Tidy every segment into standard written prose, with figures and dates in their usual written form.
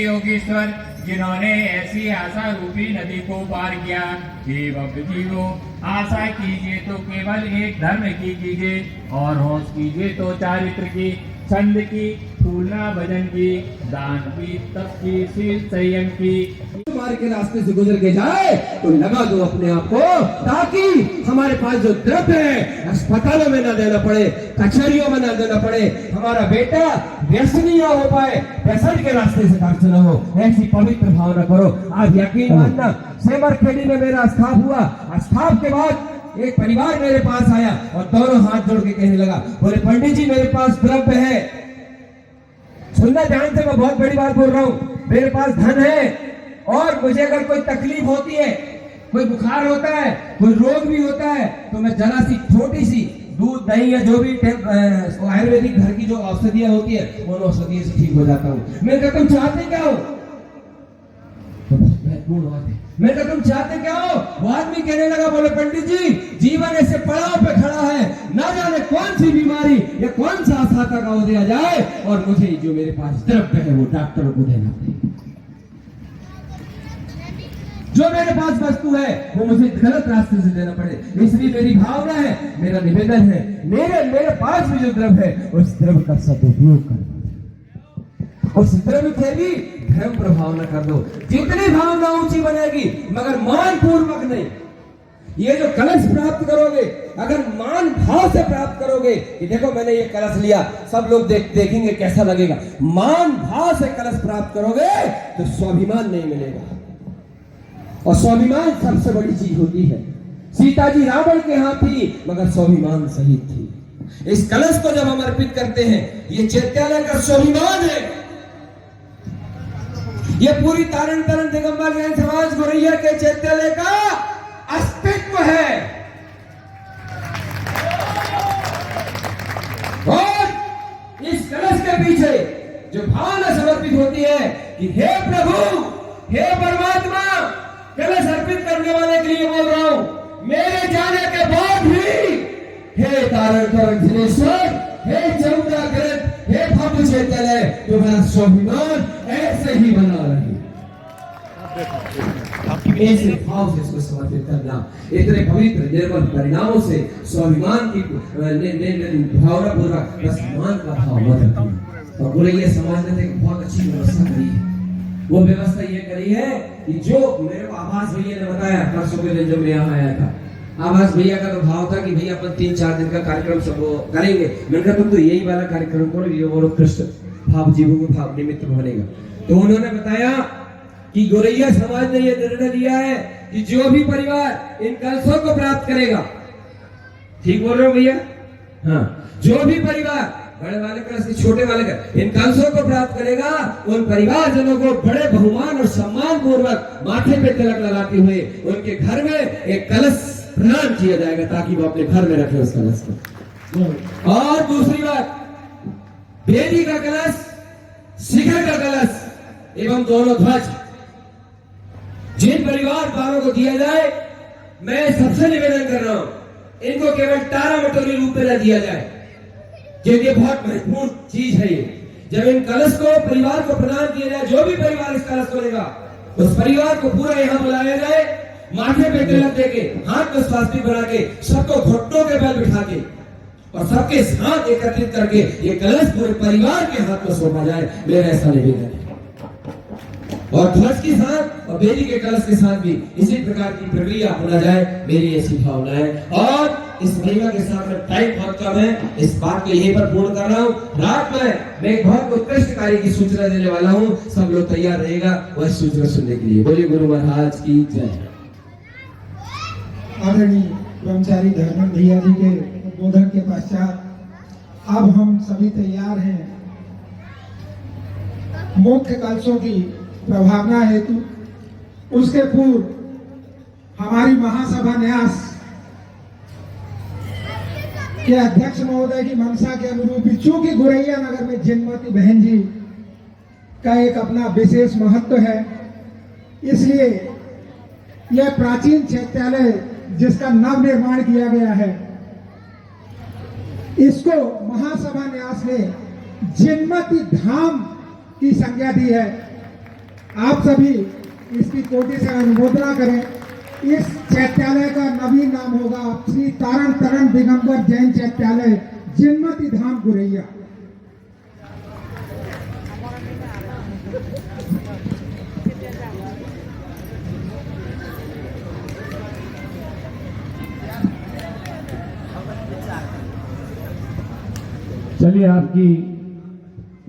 योगेश्वर जिन्होंने ऐसी आशा रूपी नदी को पार किया। हे भक्त जीवों, आशा कीजिए तो केवल एक धर्म की कीजिए और होश कीजिए तो चारित्र की, छंद की, फूलना भजन की, दान की, तप की, शील संयम की। मार्ग के रास्ते से गुजर के जाए तो लगा दो अपने आप को, ताकि हमारे पास जो द्रव्य है अस्पतालों में न देना पड़े, कचहरियों में न देना पड़े, हमारा बेटा व्यसनी ना हो पाए, व्यसन के रास्ते से खर्च न हो। ऐसी पवित्र भावना करो। आप यकीन मानना, सेमरखेड़ी में मेरा स्थाप हुआ। स्थाप के बाद एक परिवार मेरे पास आया और दोनों हाथ जोड़ के कहने लगा, बोले पंडित जी मेरे पास द्रव्य है। सुनना ध्यान से, मैं बहुत बड़ी बात बोल रहा हूँ। मेरे पास धन है और मुझे अगर कोई तकलीफ होती है, कोई बुखार होता है, कोई रोग भी होता है, तो मैं जरा सी छोटी सी दूध दही या जो भी आयुर्वेदिक घर की जो औषधियां होती है उन औषधियों से ठीक हो जाता हूँ। मैं कहता तुम चाहते क्या हो? तो महत्वपूर्ण बात है। मैं कहता तुम चाहते क्या हो? वो आदमी कहने लगा, बोले पंडित जी जीवन ऐसे पड़ाव पे खड़ा है, ना जाने कौन सी बीमारी या कौन सा असाता का हो दिया जाए और मुझे जो मेरे पास द्रव्य है वो डॉक्टरों को देना पड़ेगा। जो मेरे पास वस्तु है वो मुझे गलत रास्ते से देना पड़े। इसलिए मेरी भावना है, मेरा निवेदन है, मेरे पास भी जो द्रव्य है उस द्रव्य का सदुपयोग कर दो, उस द्रव्य से भी धर्म प्रभाव न कर दो। जितनी भावना ऊंची बनेगी मगर मान पूर्वक नहीं। ये जो कलश प्राप्त करोगे, अगर मान भाव से प्राप्त करोगे कि देखो मैंने ये कलश लिया, सब लोग देखेंगे कैसा लगेगा। मान भाव से कलश प्राप्त करोगे तो स्वाभिमान नहीं मिलेगा, और स्वाभिमान सबसे बड़ी चीज होती है। सीता जी रावण के हाथ थी मगर स्वाभिमान सहित थी। इस कलश को जब हम अर्पित करते हैं, ये चैत्यालय का स्वाभिमान है। ये पूरी तारण तारण दिगंबर जैन समाज गोरैया के चैत्यालय का अस्तित्व है। और इस कलश के पीछे जो भावना समर्पित होती है कि हे प्रभु, हे परमात्मा, कलश अर्पित करने वाले के लिए बोल रहा हूं, मेरे जाने के बाद भी हे तारण तारण धनेश्वर, हे चौदह ग्रंथ, हे भव्य चैत्यालय, तुम्हारा स्वाभिमान ऐसे ही बना रहे। ऐसे भाव से इसको समर्पित करना, इतने पवित्र निर्मल परिणामों से स्वाभिमान की भावना पूर्वक बस मान का भाव मत रखना। और गोरैया समाज ने एक बहुत अच्छी व्यवस्था करी है। वो व्यवस्था ये करी है कि जो मेरे को आवास भैया ने बताया परसों के दिन जब मैं यहाँ आया था, आवास भैया का तो भाव था कि भैया अपन 3-4 दिन का कार्यक्रम सब करेंगे। मैंने कहा तुम तो यही वाला कार्यक्रम करो, ये बोलो कृष्ण भाव जीवों को भाव निमित्त बनेगा। तो उन्होंने बताया कि गोरैया समाज ने यह निर्णय लिया है कि जो भी परिवार इन कलशों को प्राप्त करेगा, ठीक बोल रहे हो भैया? हाँ, जो भी परिवार बड़े वाले कलश की छोटे वाले का इन कलशों को प्राप्त करेगा, उन परिवारजनों को बड़े बहुमान और सम्मान पूर्वक माथे पे तिलक लगाते हुए उनके घर में एक कलश प्रदान किया जाएगा, ताकि वो अपने घर में रखे उस कलश को। और दूसरी बात, बेदी का कलश, शिखर का कलश एवं दोनों ध्वज जिन परिवार वालों को दिया जाए, मैं सबसे निवेदन कर रहा हूं, इनको केवल टारा मटोरी रूप में न दिया जाए, क्योंकि बहुत महत्वपूर्ण चीज है ये। जब इन कलश को परिवार को प्रदान किया जाए, जो भी परिवार इस कलश को लेगा उस परिवार को पूरा यहाँ बुलाया जाए, माथे पे तिलक देके, हाथ में स्वास्तिक बना के, सबको घुटनों के बल बिठा के और सबके साथ एकत्रित करके ये कलश पूरे परिवार के हाथ में सौंपा जाए। मेरा ऐसा निवेदन है। और ध्वज के साथ और बेदी के कलश के साथ भी इसी प्रकार की प्रक्रिया अपना जाए, मेरी ऐसी भावना है। और इस महिमा के साथ में टाइम बहुत कम है, इस बात को यहीं पर पूर्ण कर रहा हूँ। रात में मैं एक बहुत उत्कृष्ट कार्य की सूचना देने वाला हूँ, सब लोग तैयार रहेगा वह सूचना सुनने के लिए। बोलिए गुरु महाराज की जय। आदरणीय ब्रह्मचारी धर्मेंद्र भैया जी के उद्बोधन के पश्चात अब हम सभी तैयार हैं मुख्य कलशों की प्रभावना हेतु। उसके पूर्व हमारी महासभा न्यास के अध्यक्ष महोदय की मंशा के अनुरूप, चूंकि गुरैया नगर में जिनमती बहन जी का एक अपना विशेष महत्व है, इसलिए यह प्राचीन चैत्यालय जिसका नव निर्माण किया गया है, इसको महासभा न्यास ने जिनमती धाम की संज्ञा दी है। आप सभी इसकी कोटि से अनुमोदना करें। इस चैत्यालय का नवीन नाम होगा श्री तारण तरण दिगंबर जैन चैत्यालय जिनमती धाम गुरैया। चलिए आपकी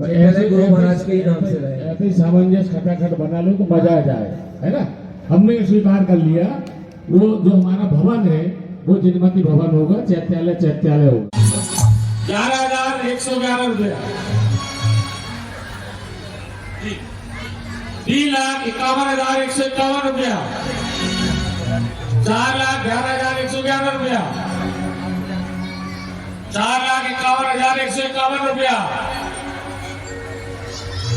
ऐसे गुरु महाराज के ही नाम से रहे। ऐसे सामंजस्य खटाखट बना लो तो मजा आ जाए, है ना। हमने स्वीकार कर लिया, वो जो हमारा भवन है वो जिनमती भवन होगा, चैत्यालय होगा। 11,111 रुपया, 3,51,151 रुपया, 4,11,111 रुपया, 4,51,151 रुपया,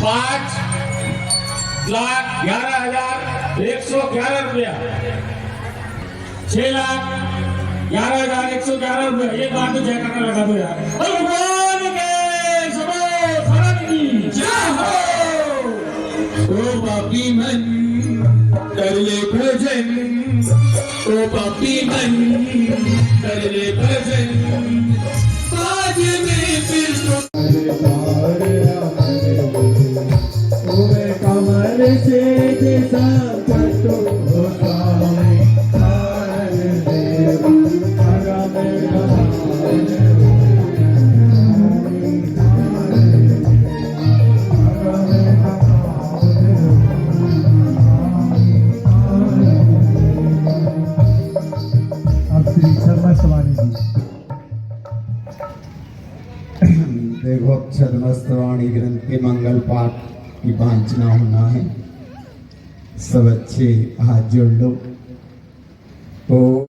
5,11,111 रुपया, 6,11,111 रुपया। एक बार तो जयकारा लगा दो यार। भगवान के सबो फरक की जय हो। ओ पापी मन कर ले भजन, ओ पापी मन कर ले भजन, आज में फिर कमर से जैसा पटो होता है, देखो छदमस्तवाणी ग्रंथ के मंगल पाठ की वांछना होना है। सब अच्छे हाथ जोड़ लो। तो